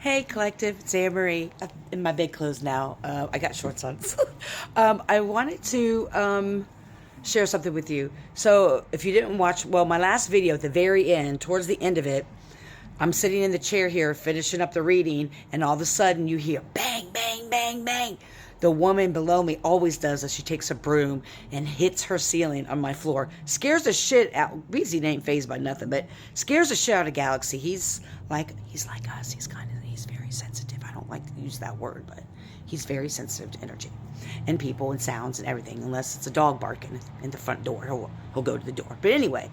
Hey, collective, it's Anne Marie. I'm in my bed clothes now. I got shorts on. I wanted to share something with you. So, if you didn't watch, well, my last video at the very end, towards the end of it, I'm sitting in the chair here finishing up the reading, and all of a sudden you hear bang, bang, bang, bang. The woman below me always does this. She takes a broom and hits her ceiling on my floor. Scares the shit out. Beezy ain't phased by nothing, but scares the shit out of Galaxy. He's like us. He's very sensitive. I don't like to use that word, but he's very sensitive to energy and people and sounds and everything. Unless it's a dog barking in the front door, he'll go to the door. But anyway,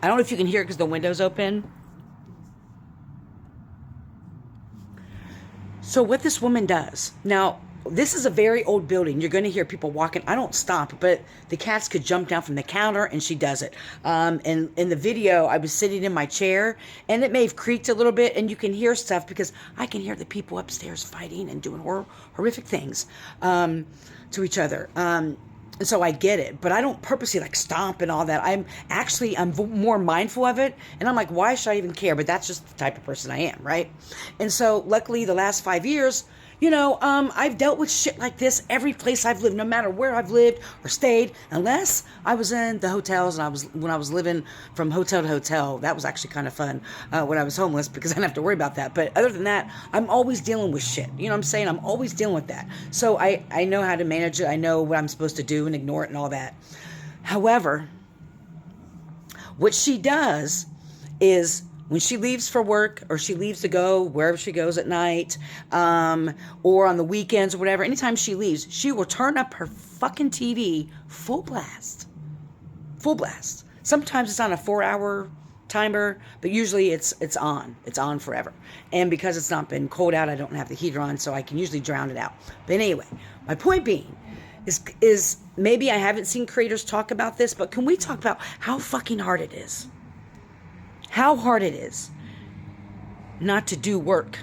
I don't know if you can hear it because the window's open. So what this woman does now, this is a very old building. You're going to hear people walking. I don't stop, but the cats could jump down from the counter, and she does it. And in the video, I was sitting in my chair, and it may have creaked a little bit, and you can hear stuff because I can hear the people upstairs fighting and doing horrific things to each other. And so I get it, but I don't purposely like stomp and all that. I'm more mindful of it, and I'm like, why should I even care? But that's just the type of person I am, right? And so luckily the last 5 years, I've dealt with shit like this every place I've lived, no matter where I've lived or stayed, unless I was in the hotels and when I was living from hotel to hotel. That was actually kind of fun when I was homeless because I didn't have to worry about that. But other than that, I'm always dealing with shit. You know what I'm saying? I'm always dealing with that. So I know how to manage it. I know what I'm supposed to do and ignore it and all that. However, what she does is when she leaves for work or she leaves to go wherever she goes at night or on the weekends or whatever, anytime she leaves, she will turn up her fucking TV full blast. Full blast. Sometimes it's on a 4-hour timer, but usually it's on. It's on forever. And because it's not been cold out, I don't have the heater on, so I can usually drown it out. But anyway, my point being is maybe I haven't seen creators talk about this, but can we talk about how fucking hard it is? How hard it is not to do work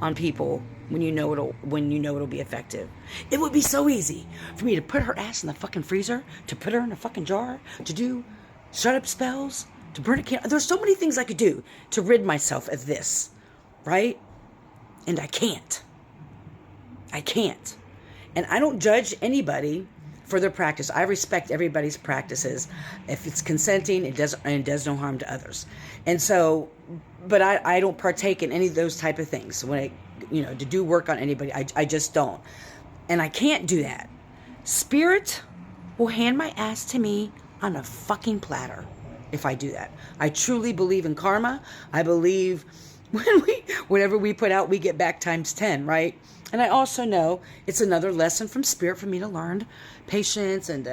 on people when you know it'll be effective. It would be so easy for me to put her ass in the fucking freezer, to put her in a fucking jar, to do shut up spells, to burn a candle. There's so many things I could do to rid myself of this, right? And I can't. And I don't judge anybody for their practice. I respect everybody's practices. If it's consenting, it does no harm to others. And so, but I don't partake in any of those type of things when to do work on anybody. I just don't. And I can't do that. Spirit will hand my ass to me on a fucking platter if I do that. I truly believe in karma. I believe whatever we put out, we get back times 10, right? And I also know it's another lesson from Spirit for me to learn patience and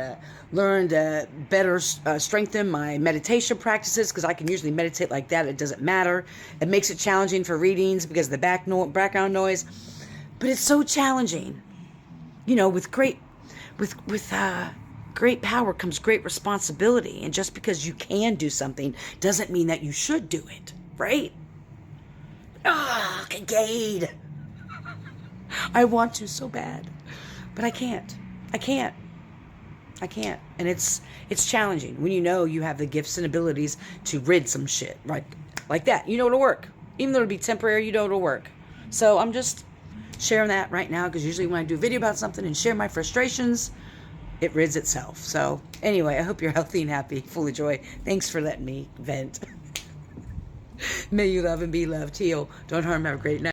learn to better strengthen my meditation practices, because I can usually meditate like that. It doesn't matter. It makes it challenging for readings because of the background noise. But it's so challenging. With great power comes great responsibility. And just because you can do something doesn't mean that you should do it, right? Kincaid. I want to so bad, but I can't. And it's challenging when you have the gifts and abilities to rid some shit, right? Like that. It'll work. Even though it'll be temporary, it'll work. So I'm just sharing that right now, because usually when I do a video about something and share my frustrations, it rids itself. So anyway, I hope you're healthy and happy, full of joy. Thanks for letting me vent. May you love and be loved. Heal. Don't harm. Have a great night.